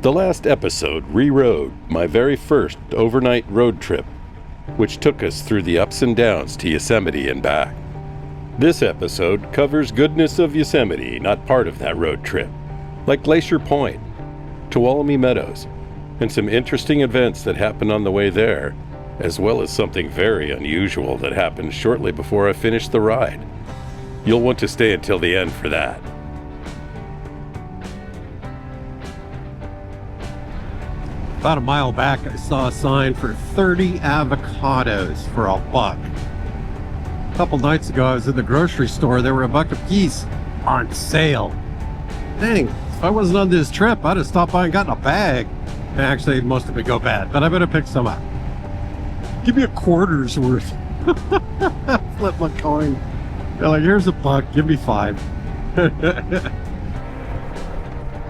The last episode re-rode my very first overnight road trip, which took us through the ups and downs to Yosemite and back. This episode covers goodness of Yosemite, not part of that road trip, like Glacier Point, Tuolume Meadows, and some interesting events that happened on the way there, as well as something very unusual that happened shortly before I finished the ride. You'll want to stay until the end for that. About a mile back, I saw a sign for 30 avocados for $1. A couple nights ago, I was in the grocery store. They were $1 a piece on sale. Dang, if I wasn't on this trip, I'd have stopped by and gotten a bag. Actually, most of it go bad, but I better pick some up. Give me a quarter's worth. Flip my coin. They're like, here's $1, give me 5.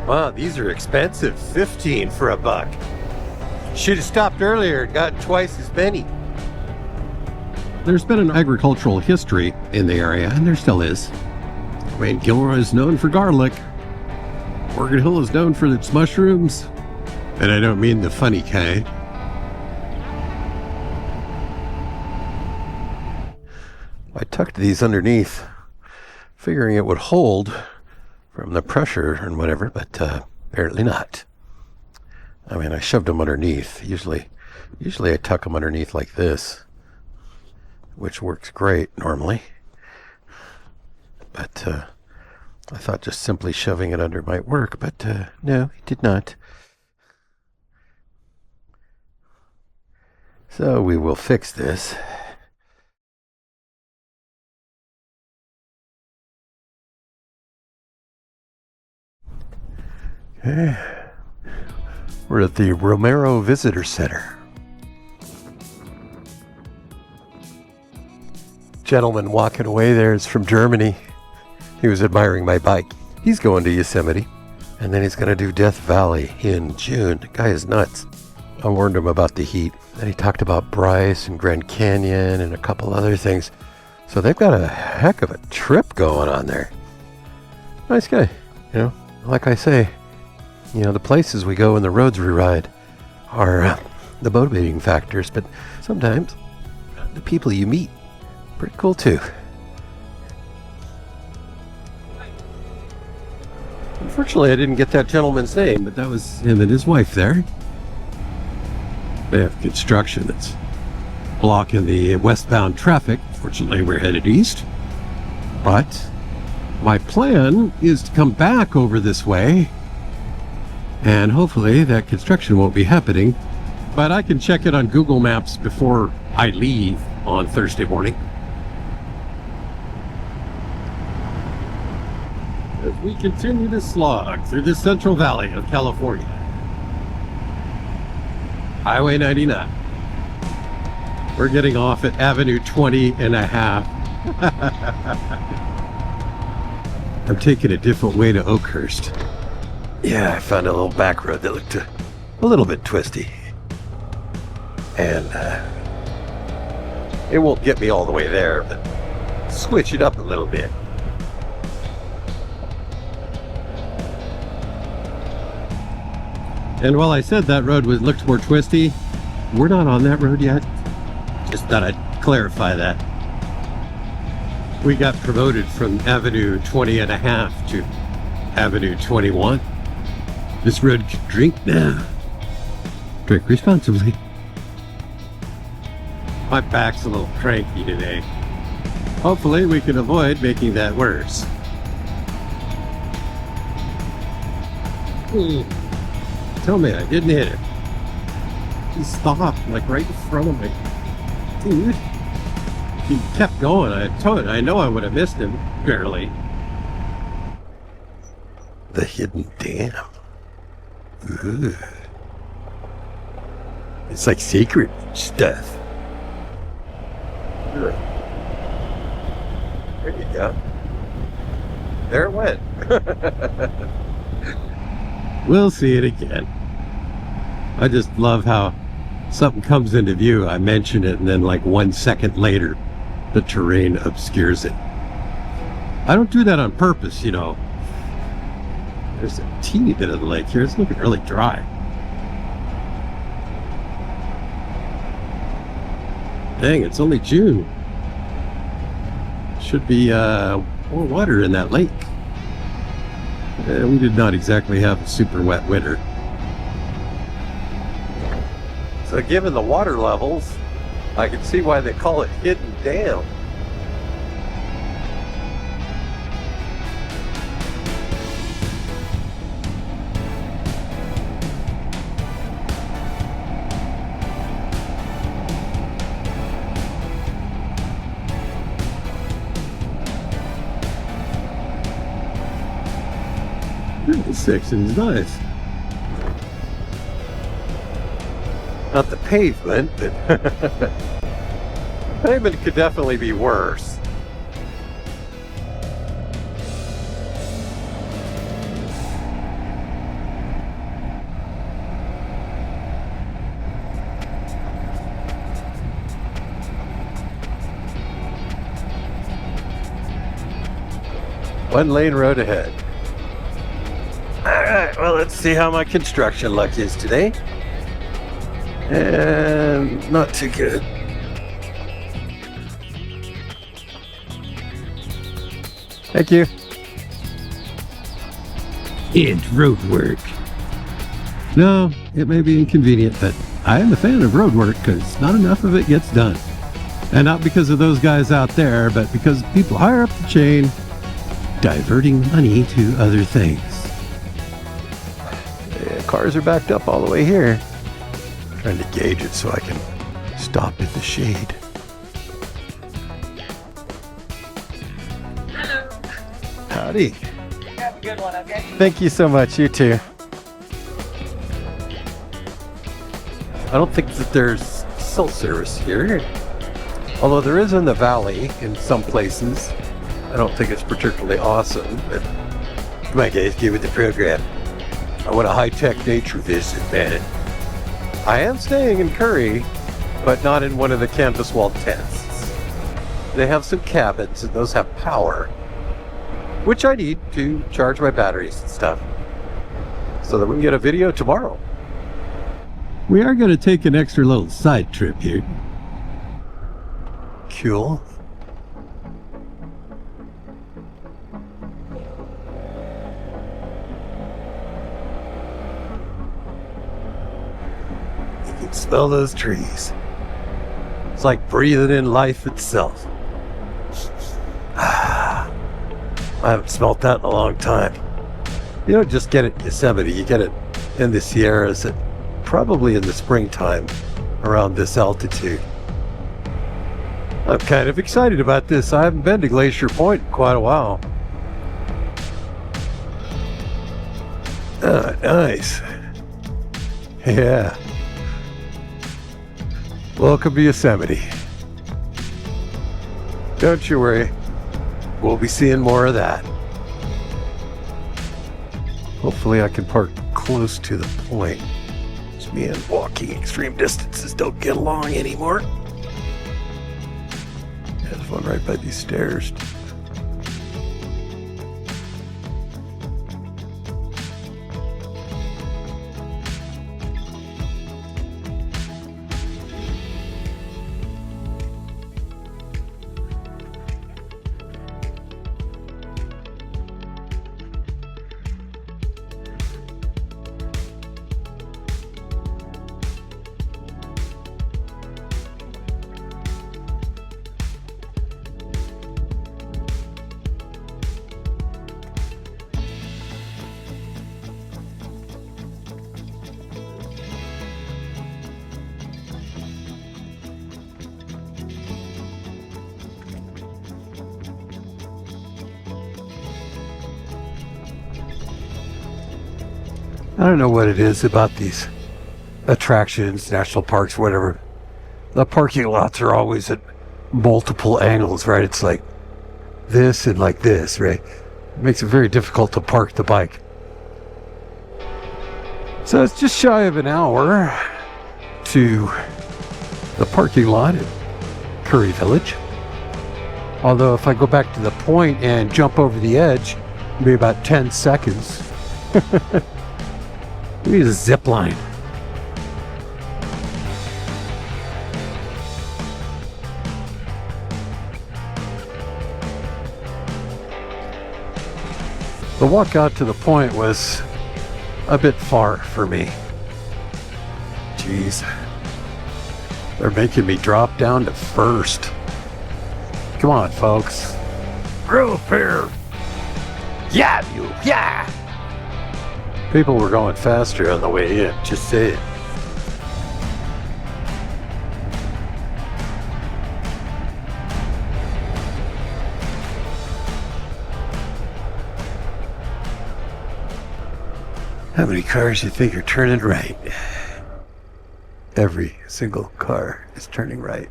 Wow, these are expensive. 15 for $1. Should have stopped earlier and got twice as many. There's been an agricultural history in the area, and there still is. Wayne Gilroy is known for garlic. Morgan Hill is known for its mushrooms. And I don't mean the funny kind. I tucked these underneath, figuring it would hold from the pressure and whatever, but apparently not. I mean, I shoved them underneath. Usually I tuck them underneath like this, which works great normally. But I thought just simply shoving it under might work, but no, it did not. So we will fix this. Okay. We're at the Romero Visitor Center. Gentleman walking away there is from Germany. He was admiring my bike. He's going to Yosemite, and then he's going to do Death Valley in June. The guy is nuts. I warned him about the heat. Then he talked about Bryce and Grand Canyon and a couple other things. So they've got a heck of a trip going on there. Nice guy. You know, like I say, you know, the places we go and the roads we ride are the motivating factors, but sometimes the people you meet, pretty cool too. Unfortunately, I didn't get that gentleman's name, but that was him and his wife there. They have construction that's blocking the westbound traffic. Fortunately, we're headed east. But my plan is to come back over this way, and hopefully that construction won't be happening, but I can check it on Google Maps before I leave on Thursday morning. As we continue to slog through the Central Valley of California. Highway 99. We're getting off at Avenue 20 and a half. I'm taking a different way to Oakhurst. Yeah, I found a little back road that looked a little bit twisty. And it won't get me all the way there, but switch it up a little bit. And while I said that road looked more twisty, we're not on that road yet. Just thought I'd clarify that. We got promoted from Avenue 20 and a half to Avenue 21. This road can drink now. Drink responsibly. My back's a little cranky today. Hopefully we can avoid making that worse. Tell me I didn't hit it. He stopped like right in front of me. Dude. He kept going. I know I would have missed him. Barely. The hidden dam. Ooh. It's like secret stuff. There you go. There it went. We'll see it again. I just love how something comes into view, I mention it, and then like 1 second later, the terrain obscures it. I don't do that on purpose, you know. There's a teeny bit of the lake here. It's looking really dry. Dang, it's only June. Should be more water in that lake. We did not exactly have a super wet winter. So given the water levels, I can see why they call it Hidden Dam. This section is nice. Not the pavement, but pavement could definitely be worse. One lane road ahead. Alright, well, let's see how my construction luck is today. And not too good. Thank you. It's road work. No, it may be inconvenient, but I am a fan of road work because not enough of it gets done. And not because of those guys out there, but because people higher up the chain diverting money to other things. Cars are backed up all the way here. Trying to gauge it so I can stop at the shade. Hello. Howdy. Have a good one, okay? Thank you so much. You too. I don't think that there's cell service here. Although there is in the valley in some places. I don't think it's particularly awesome, but come on guys, get with the program. I want a high-tech nature visit, man. I am staying in Curry, but not in one of the canvas wall tents. They have some cabins, and those have power, which I need to charge my batteries and stuff, so that we can get a video tomorrow. We are going to take an extra little side trip here. Cool. Smell those trees. It's like breathing in life itself. I haven't smelt that in a long time. You don't just get it in Yosemite, you get it in the Sierras, probably in the springtime around this altitude. I'm kind of excited about this. I haven't been to Glacier Point in quite a while. Ah, nice. Yeah. Welcome to Yosemite. Don't you worry, we'll be seeing more of that. Hopefully I can park close to the point. It's me and walking extreme distances don't get along anymore. There's one right by these stairs. I don't know what it is about these attractions, national parks, whatever. The parking lots are always at multiple angles, right? It's like this and like this, right? It makes it very difficult to park the bike. So it's just shy of an hour to the parking lot at Curry Village. Although if I go back to the point and jump over the edge, it'll be about 10 seconds. We need a zip line. The walk out to the point was a bit far for me. Jeez. They're making me drop down to first. Come on, folks. Real fair. Yeah, you, yeah. People were going faster on the way in, just saying. How many cars you think are turning right? Every single car is turning right.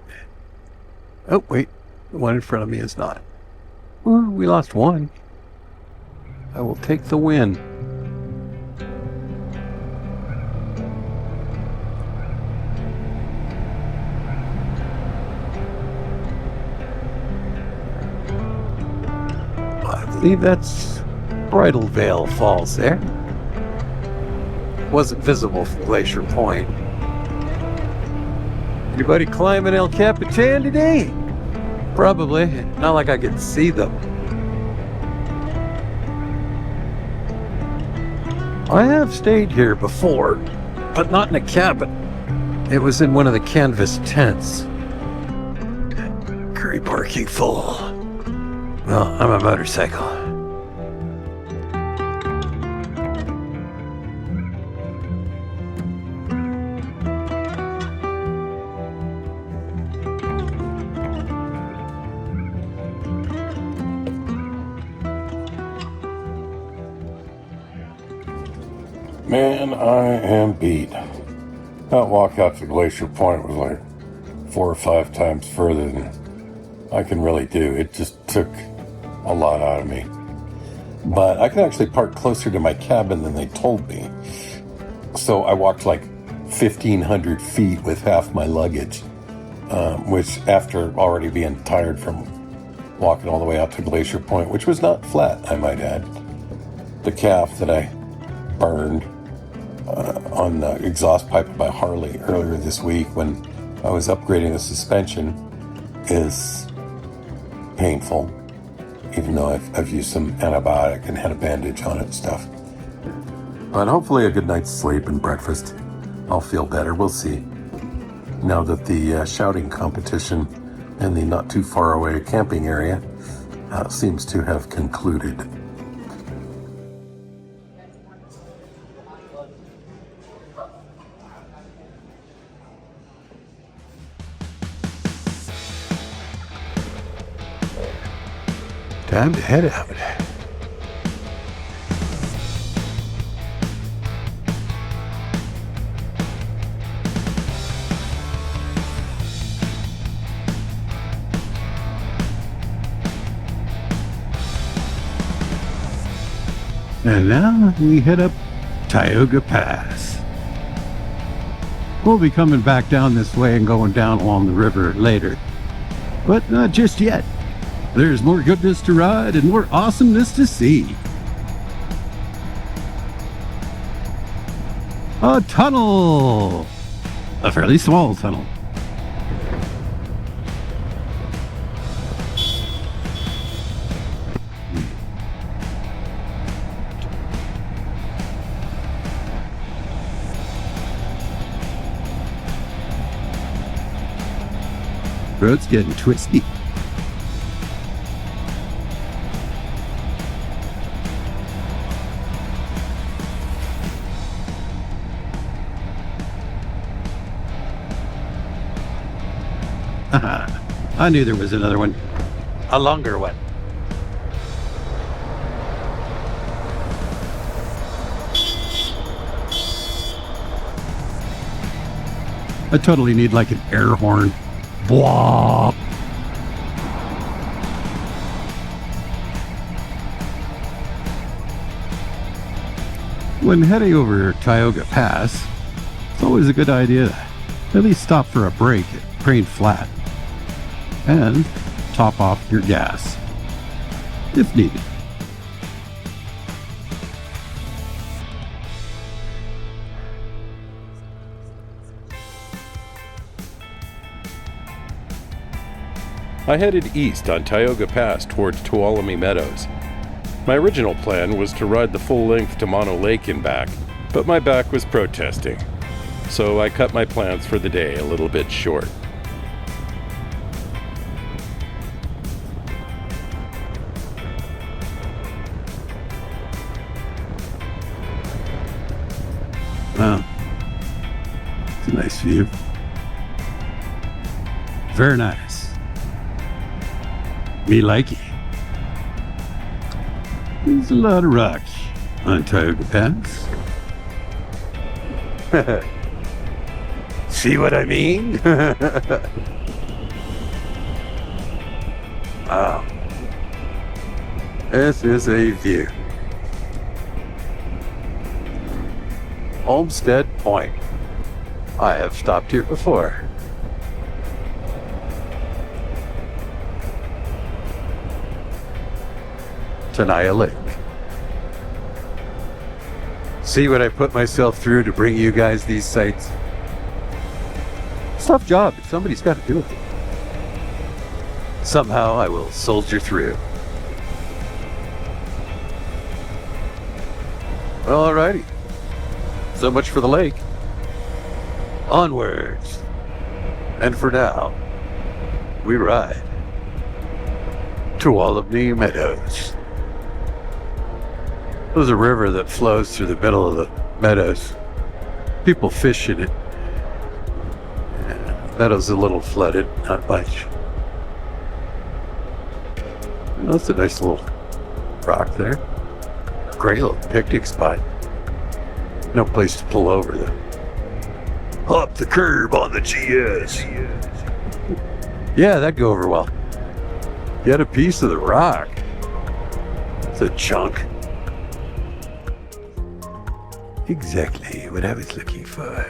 Oh, wait. The one in front of me is not. Well, we lost one. I will take the win. I believe that's Bridal Veil Falls there. Wasn't visible from Glacier Point. Anybody climbing El Capitan today? Probably. Not like I could see them. I have stayed here before, but not in a cabin. It was in one of the canvas tents. Curry parking full. Well, I'm a motorcycle. Man, I am beat. That walk out to Glacier Point was like 4 or 5 times further than I can really do. It just took a lot out of me. But I can actually park closer to my cabin than they told me. So I walked like 1,500 feet with half my luggage, which after already being tired from walking all the way out to Glacier Point, which was not flat, I might add. The calf that I burned on the exhaust pipe of my Harley earlier this week when I was upgrading the suspension is painful, even though I've used some antibiotic and had a bandage on it and stuff. But hopefully a good night's sleep and breakfast, I'll feel better. We'll see. Now that the shouting competition in the not too far away camping area seems to have concluded. Time to head out. And now we head up Tioga Pass. We'll be coming back down this way and going down along the river later, but not just yet. There's more goodness to ride and more awesomeness to see. A tunnel! A fairly small tunnel. Road's getting twisty. I knew there was another one. A longer one. I totally need like an air horn. Blah. When heading over Tioga Pass, it's always a good idea to at least stop for a break at Crane Flat and top off your gas if needed. I headed east on Tioga Pass towards Tuolume Meadows. My original plan was to ride the full length to Mono Lake and back, but my back was protesting, so I cut my plans for the day a little bit short. Wow. It's a nice view. Very nice. Me like it. There's a lot of rock on Tioga Pass. See what I mean? Wow. This is a view. Homestead Point. I have stopped here before. Tenaya Lake. See what I put myself through to bring you guys these sights? It's a tough job, but somebody's got to do it. Somehow I will soldier through. Well, alrighty. So much for the lake. Onwards. And for now, we ride to Tuolume Meadows. There's a river that flows through the middle of the meadows. People fish in it. The meadow's a little flooded, not much. That's a nice little rock there. Great little picnic spot. No place to pull over though. Up the curb on the GS. Yeah, that'd go over well. Get a piece of the rock. It's a chunk. Exactly what I was looking for.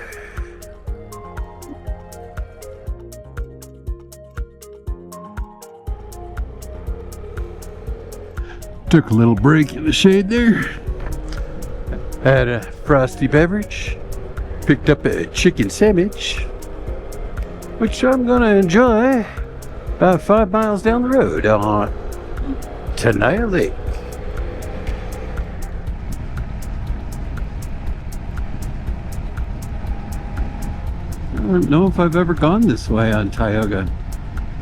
Took a little break in the shade there. Had a frosty beverage. Picked up a chicken sandwich, which I'm gonna enjoy about 5 miles down the road on Tenaya Lake. I don't know if I've ever gone this way on Tioga.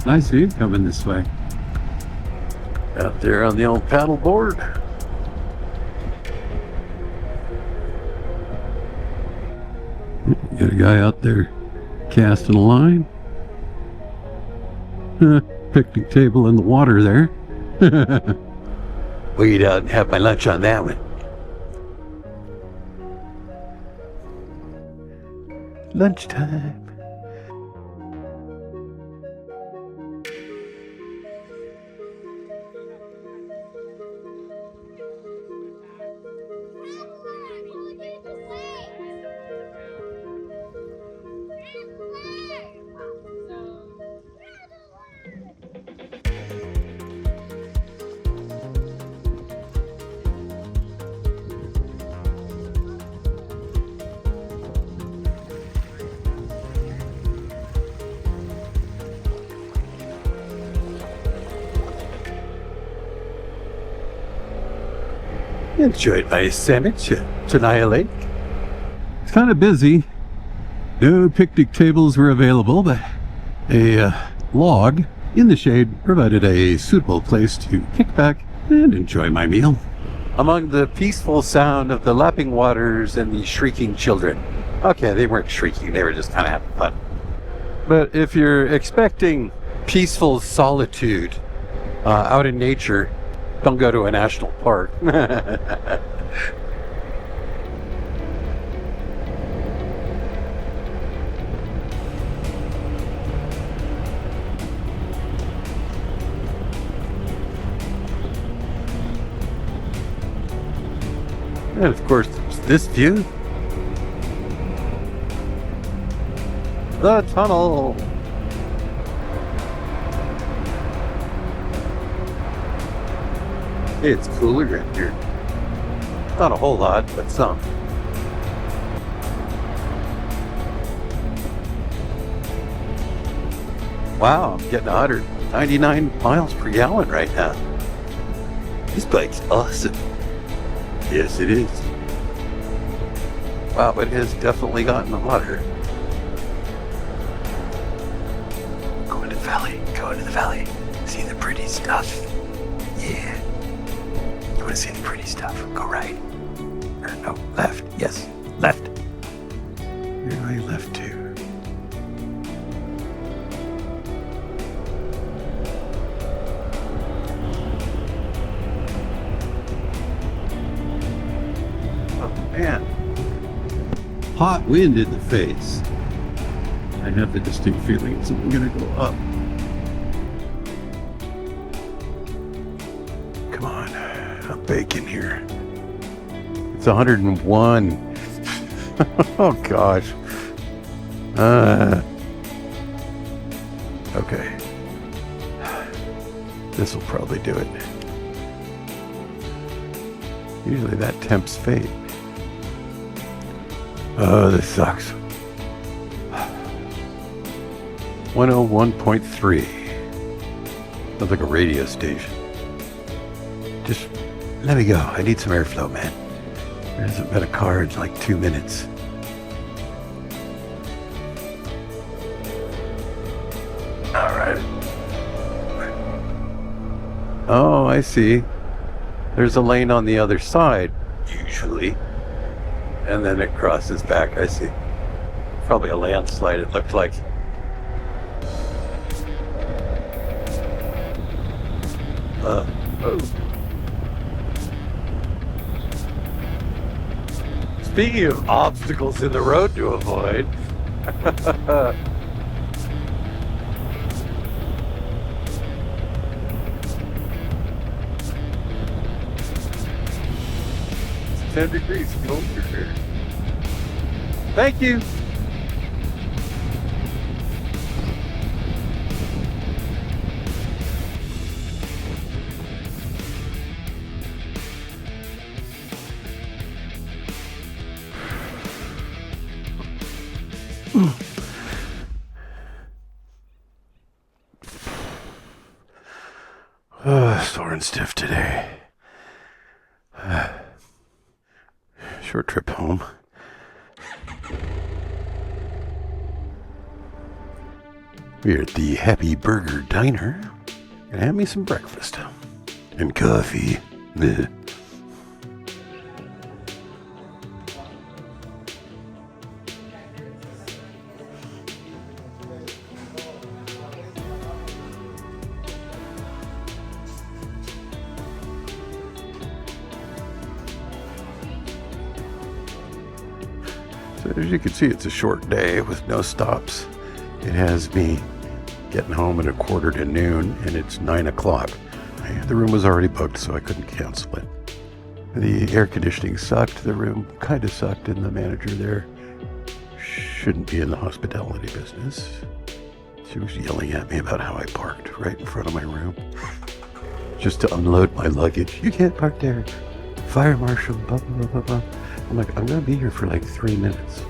Nice view coming this way. Out there on the old paddle board. Got a guy out there casting a line. Picnic table in the water there. Wait out and have my lunch on that one. Lunchtime. Enjoyed my sandwich at Tenaya Lake. It's kind of busy. No picnic tables were available, but a log in the shade provided a suitable place to kick back and enjoy my meal. Among the peaceful sound of the lapping waters and the shrieking children. Okay, they weren't shrieking, they were just kind of having fun. But if you're expecting peaceful solitude out in nature, don't go to a national park. And of course, there's this view. The tunnel. It's cooler in here. Not a whole lot, but some. Wow, I'm getting 100. 99 miles per gallon right now. This bike's awesome. Yes, it is. Wow, it has definitely gotten hotter. Go into the valley. Go into the valley. See the pretty stuff. Yeah. You want to see the pretty stuff? Go right. Or no, left. Yes, left. You're going left too. Man. Hot wind in the face. I have the distinct feeling it's going to go up. Come on, I'm baking here. It's 101. Oh gosh. Okay. This will probably do it. Usually that tempts fate. Oh, this sucks. 101.3. Sounds like a radio station. Just let me go. I need some airflow, man. There hasn't been a car in like 2 minutes. All right. Oh, I see. There's a lane on the other side, usually. And then it crosses back, I see. Probably a landslide, it looked like. Oh. Speaking of obstacles in the road to avoid. It's 10 degrees colder here. Thank you. Sore and stiff today. Short trip home. We're at the Happy Burger Diner. Gonna have me some breakfast. And coffee. Bleh. So as you can see, it's a short day with no stops. It has me getting home at 1:45 and it's 9 o'clock. The room was already booked, so I couldn't cancel it. The air conditioning sucked, the room kind of sucked, and the manager there shouldn't be in the hospitality business. She was yelling at me about how I parked right in front of my room just to unload my luggage. You can't park there. Fire marshal, blah, blah, blah, blah. I'm like, I'm going to be here for like 3 minutes.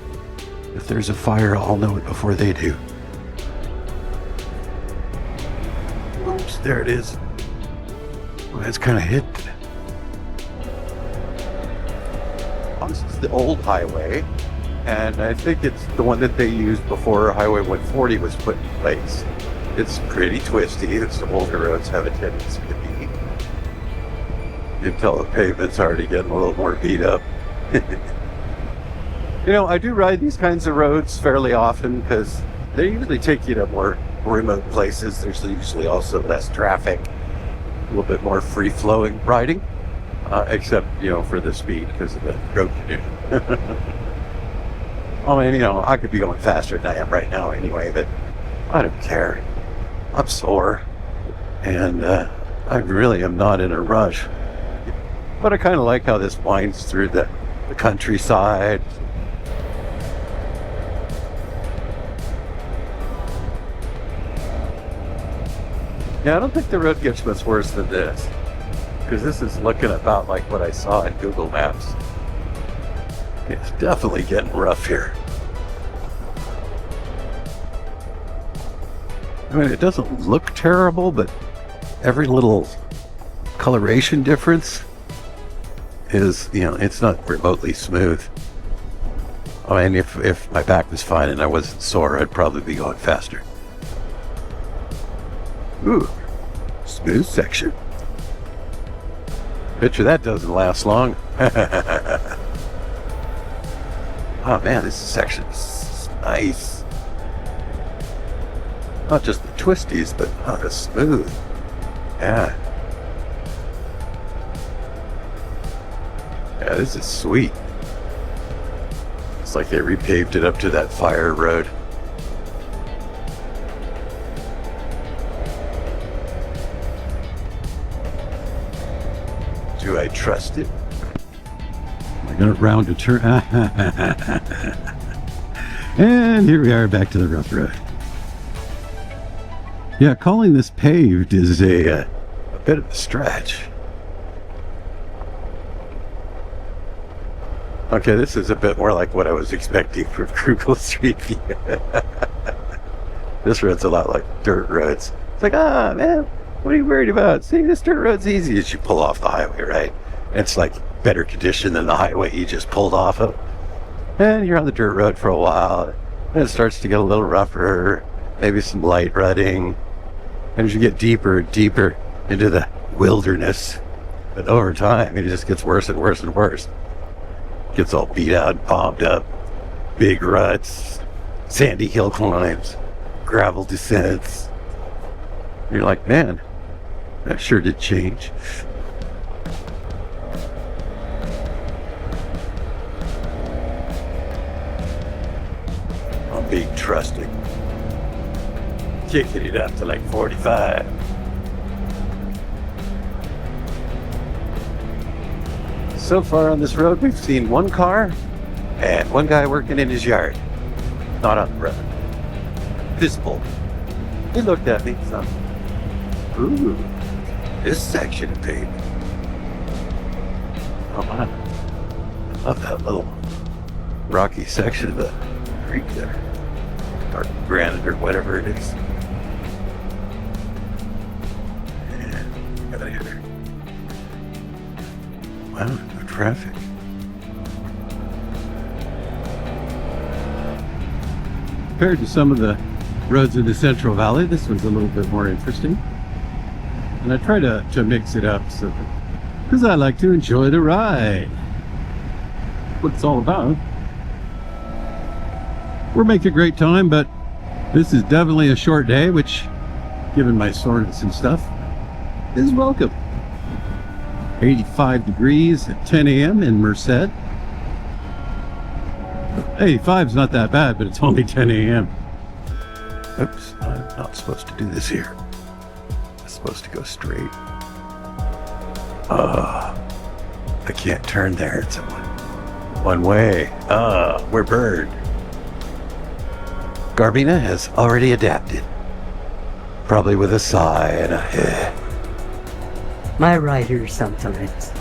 If there's a fire, I'll know it before they do. Oops, there it is. Well, that's kind of hit. This is the old highway, and I think it's the one that they used before Highway 140 was put in place. It's pretty twisty, as the older roads have a tendency to be. You can tell the pavement's already getting a little more beat up. You know, I do ride these kinds of roads fairly often because they usually take you to more remote places. There's usually also less traffic, a little bit more free-flowing riding, except, you know, for the speed because of the road condition. I mean, you know, I could be going faster than I am right now anyway, but I don't care. I'm sore, and I really am not in a rush. But I kind of like how this winds through the countryside. Yeah, I don't think the road gets much worse than this, because this is looking about like what I saw in Google Maps. It's definitely getting rough here. I mean, it doesn't look terrible, but every little coloration difference is, it's not remotely smooth. Oh, and if my back was fine and I wasn't sore, I'd probably be going faster. Ooh, smooth section. Picture that doesn't last long. Oh man, this section is nice. Not just the twisties, but the smooth. Yeah. Yeah, this is sweet. It's like they repaved it up to that fire road. Do I trust it? I got it round a turn. And here we are back to the rough road. Yeah, calling this paved is a bit of a stretch. Okay, this is a bit more like what I was expecting from Google Street View. This road's a lot like dirt roads. It's like, man, what are you worried about? See, this dirt road's easy as you pull off the highway, right? It's like better condition than the highway you just pulled off of. And you're on the dirt road for a while, and it starts to get a little rougher, maybe some light rutting. And as you get deeper and deeper into the wilderness, but over time, it just gets worse and worse and worse. Gets all beat out, bombed up, big ruts, sandy hill climbs, gravel descents. You're like, man, that sure did change. I'm being trusting. Kicking it up to like 45. So far on this road, we've seen one car and one guy working in his yard. Not on the road. Visible. He looked at me, so. Ooh, this section of pavement. Oh wow. I love that little rocky section of the creek there. Or granite or whatever it is. Yeah, got a hitter. Wow, no traffic. compared to some of the roads in the Central Valley. This one's a little bit more interesting. And I try to mix it up because I like to enjoy the ride. What it's all about. We're making a great time, but this is definitely a short day, which, given my soreness and stuff, is welcome. 85 degrees at 10 a.m. in Merced. 85 is not that bad, but it's only 10 a.m. Oops, I'm not supposed to do this here. I'm supposed to go straight. I can't turn there. It's one way. We're burned. Garmin has already adapted. Probably with a sigh and a My rider sometimes.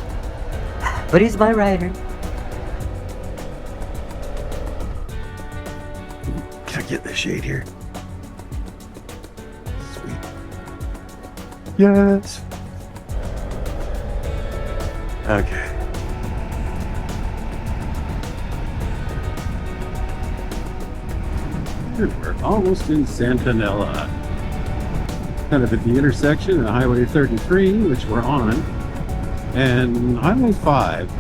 But he's my rider. Can I get the shade here? Sweet. Yes. Okay. We're almost in Santanella. Kind of at the intersection of Highway 33, which we're on, and Highway 5.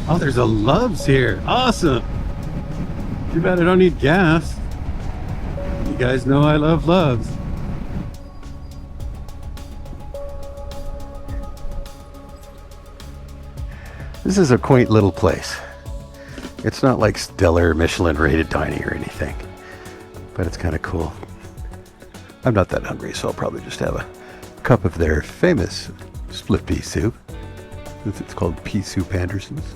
Oh, there's a Love's here. Awesome. Too bad I don't need gas. You guys know I love Love's. This is a quaint little place. It's not like stellar Michelin rated dining or anything, but it's kind of cool. I'm not that hungry, so I'll probably just have a cup of their famous split pea soup. It's called Pea Soup Anderson's.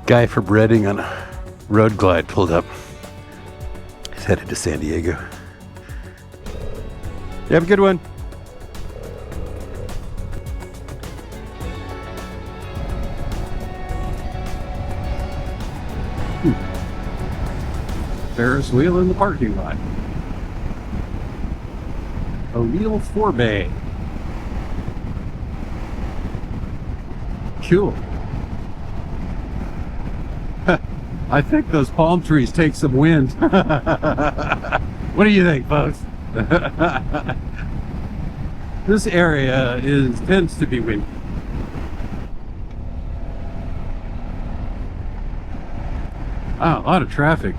Guy from Redding on a road glide pulled up. He's headed to San Diego. You have a good one. Ferris wheel in the parking lot. O'Neill Forbay. Cool. I think those palm trees take some wind. What do you think, folks? This area tends to be windy. Wow, a lot of traffic.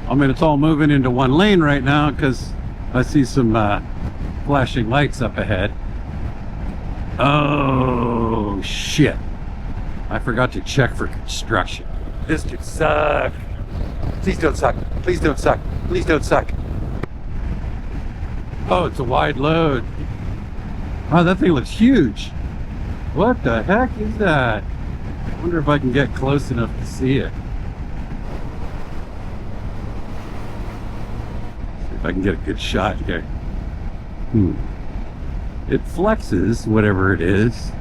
I mean, it's all moving into one lane right now because I see some flashing lights up ahead. Oh, shit. I forgot to check for construction. This could suck. Please don't suck. Please don't suck. Please don't suck. Oh, it's a wide load. Wow, that thing looks huge. What the heck is that? I wonder if I can get close enough to see it. See if I can get a good shot here. It flexes, whatever it is.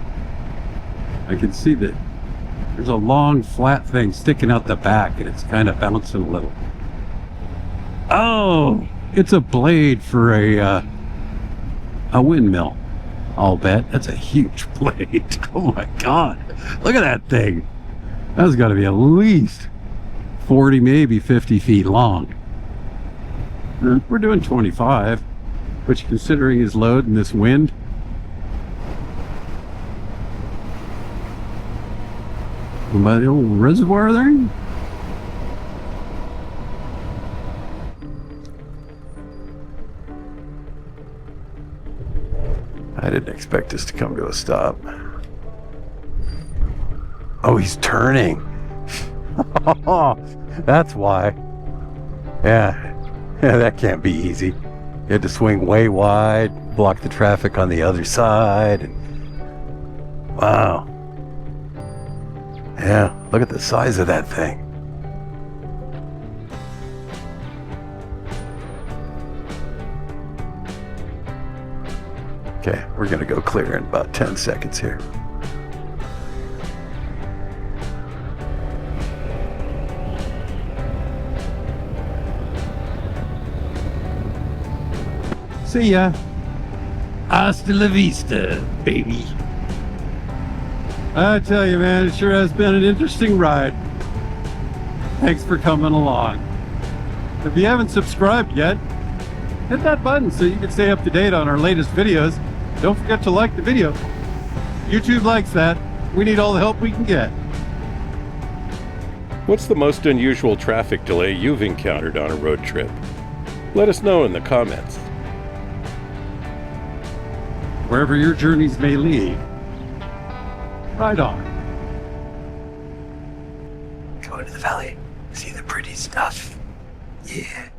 I can see that there's a long flat thing sticking out the back and it's kind of bouncing a little. Oh, it's a blade for a windmill. I'll bet. That's a huge blade. Oh my God. Look at that thing. That's got to be at least 40, maybe 50 feet long. We're doing 25, which considering his load and this wind. By the old reservoir there. I didn't expect this to come to a stop. Oh, he's turning. That's why. Yeah, that can't be easy. You had to swing way wide, block the traffic on the other side. And... wow. Yeah, look at the size of that thing. Okay, we're gonna go clear in about 10 seconds here. See ya. Hasta la vista, baby. I tell you, man, it sure has been an interesting ride. Thanks for coming along. If you haven't subscribed yet, hit that button so you can stay up to date on our latest videos. Don't forget to like the video. YouTube likes that. We need all the help we can get. What's the most unusual traffic delay you've encountered on a road trip? Let us know in the comments. Wherever your journeys may lead, ride on. Go into the valley, see the pretty stuff. Yeah.